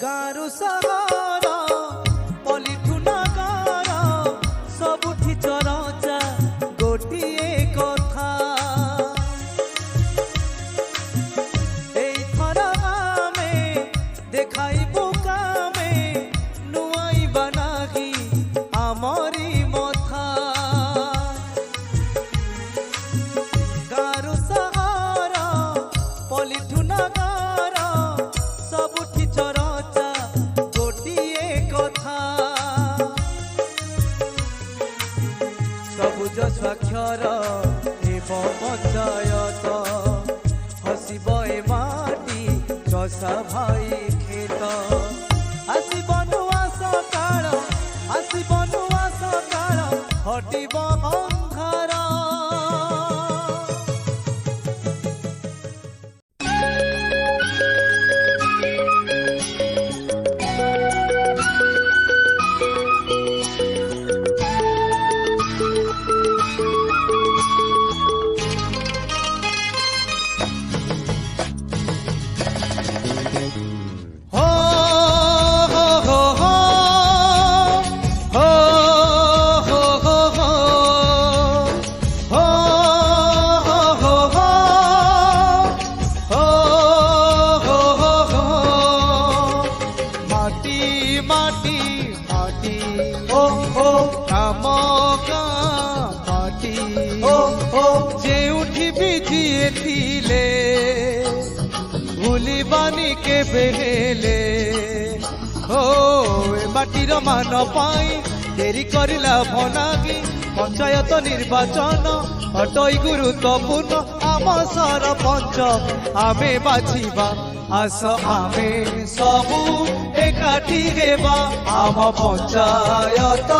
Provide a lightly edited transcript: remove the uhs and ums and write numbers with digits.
गारु सहारा पलिठु नगर सबुठी चरचा गोटिए कथा एथर आमे देखाइबु कामे नुआई बनाही आमरी मथा गारु सहारा पलिठु नगर सबुठी चरचा गोटिए कथा सबुज स्वाक्षर एवं पंचायत हसिब ए माटी चषा भाई खेत आसिब नुआ सकाळ आसिब नुआ सकाळ हटिब अंधार भूलिबानी के बेहेले हो माटीर मान पाई डेरी करिला भनागी पंचायत निर्वाचन अटई गुरुत्वपूर्ण आम सरपंच आमे बाछिबा आस आमे सबू एकाठी हेबा आम पंचायत